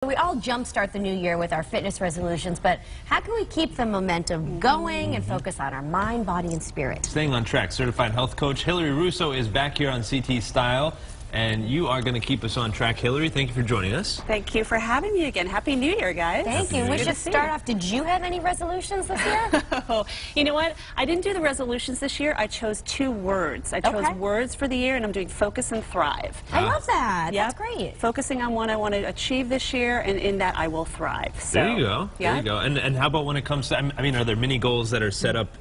We all jumpstart the new year with our fitness resolutions, but how can we keep the momentum going and focus on our mind, body, and spirit? Staying on track, certified health coach Hillary Russo is back here on CT Style, and you are going to keep us on track. Hillary, thank you for joining us. Thank you for having me again. Happy New Year, guys. Thank you. We should start off. Did you have any resolutions this year? Oh, you know what? I didn't do the resolutions this year. I chose 2 words. I chose words for the year, and I'm doing focus and thrive. I love that. Yep. That's great. Focusing on what I want to achieve this year, and in that I will thrive. So, there you go. Yeah. There you go. And how about when it comes to, I mean, are there many goals that are set up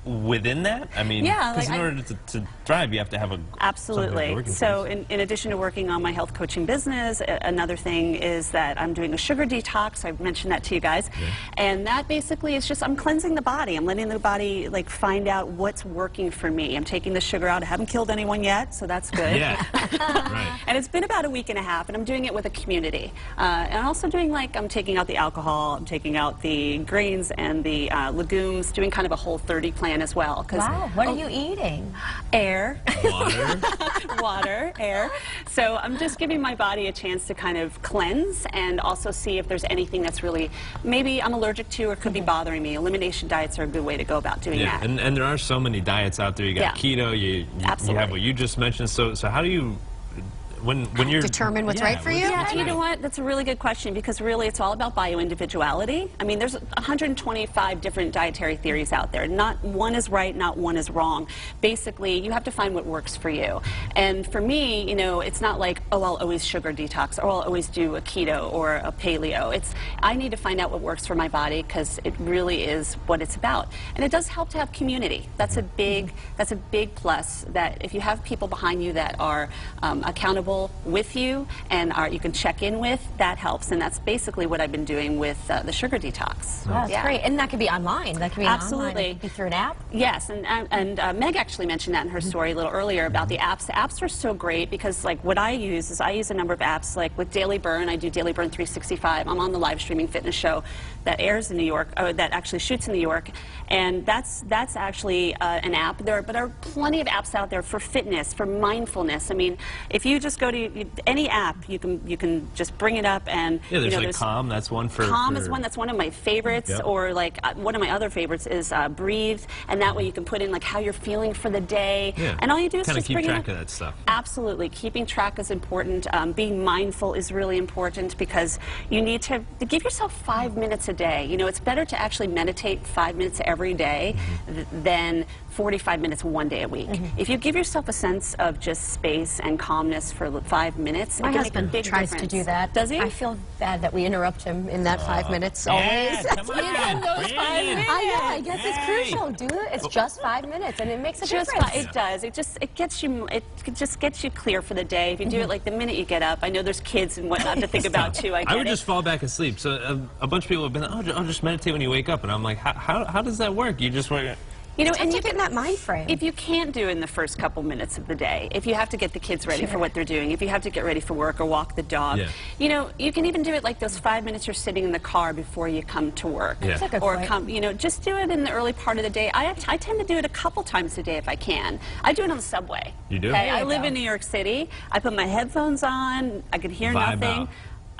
within that? I mean, yeah, because in order to thrive, you have to have a absolutely. So in addition to working on my health coaching business, another thing is that I'm doing a sugar detox. I've mentioned that to you guys. Yeah. And that basically is just, I'm cleansing the body. I'm letting the body like find out what's working for me. I'm taking the sugar out. I haven't killed anyone yet, so that's good. Yeah. Right. And it's been about a week and a half, and I'm doing it with a community. And I'm also doing, like, I'm taking out the alcohol, I'm taking out the grains and the legumes, doing kind of a Whole30 plan as well. Wow, what are you eating? Air. Water. Water, air. So I'm just giving my body a chance to kind of cleanse and also see if there's anything that's really, maybe I'm allergic to or could be bothering me. Elimination diets are a good way to go about doing that. And there are so many diets out there. You got keto, you have what you just mentioned. So how do you, when you're determine what's right for you? Yeah, you know what? That's a really good question, because really it's all about bio-individuality. I mean, there's 125 different dietary theories out there. Not one is right, not one is wrong. Basically, you have to find what works for you. And for me, you know, it's not like, oh, I'll always sugar detox, or I'll always do a keto or a paleo. It's, I need to find out what works for my body, because it really is what it's about. And it does help to have community. That's a big plus, that if you have people behind you that are accountable with you and you can check in with, that helps. And that's basically what I've been doing with the sugar detox. Wow, that's great. And that could be online. That could be absolutely online. It could be through an app. Yes, and Meg actually mentioned that in her story a little earlier about the apps. The apps are so great because, like, what I use is I use a number of apps. Like with Daily Burn, I do Daily Burn 365. I'm on the live streaming fitness show that airs in New York, or that actually shoots in New York, and that's actually an app. There are plenty of apps out there for fitness, for mindfulness. I mean, if you just go to any app, you can just bring it up, and there's like Calm. That's one for Calm is one. That's one of my favorites. Yep. Or like one of my other favorites is Breathe, and that way you can put in like how you're feeling for the day. Yeah. And all you do is just keep bring track it of that stuff. Absolutely, keeping track is important. Being mindful is really important, because you need to give yourself 5 minutes a day. You know, it's better to actually meditate 5 minutes every day than 45 minutes one day a week. If you give yourself a sense of just space and calmness for 5 minutes, my it can husband make a big tries difference. to do that. Does he? I feel bad that we interrupt him in that 5 minutes always. Yeah, come on, those 5 minutes. I know. I guess it's crucial. Do it. It's just 5 minutes, and it makes a difference. It does. It just gets you clear for the day. If you do it like the minute you get up. I know there's kids and whatnot to think about too. I would just fall back asleep. So a bunch of people have been, oh, I'll just meditate when you wake up, and I'm like, how does that work? You just wake up. You know, and you get in that mind frame. If you can't do it in the first couple minutes of the day, if you have to get the kids ready for what they're doing, if you have to get ready for work or walk the dog, you know, you can even do it like those 5 minutes you're sitting in the car before you come to work. That's a good point. You know, just do it in the early part of the day. I tend to do it a couple times a day if I can. I do it on the subway. You do? Okay? I live in New York City. I put my headphones on. I can hear nothing. Out.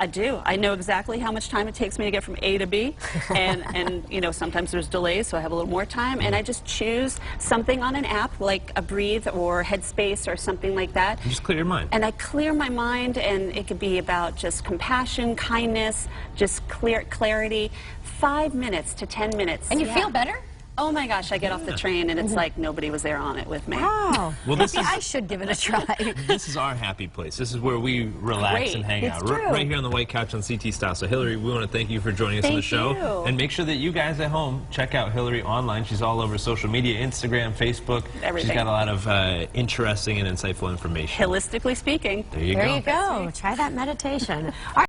I do. I know exactly how much time it takes me to get from A to B, and you know, sometimes there's delays, so I have a little more time, and I just choose something on an app like a Breathe or Headspace or something like that. You just clear your mind. And I clear my mind, and it could be about just compassion, kindness, just clarity. 5 minutes to 10 minutes. And you feel better? Oh my gosh, I get off the train and it's like nobody was there on it with me. Wow. Well, I should give it a try. This is our happy place. This is where we relax and hang out. Right here on the white couch on CT Style. So Hillary, we want to thank you for joining us on the show. You. And make sure that you guys at home check out Hillary online. She's all over social media, Instagram, Facebook. Everything. She's got a lot of interesting and insightful information. Holistically speaking. There you go. Try that meditation. All right.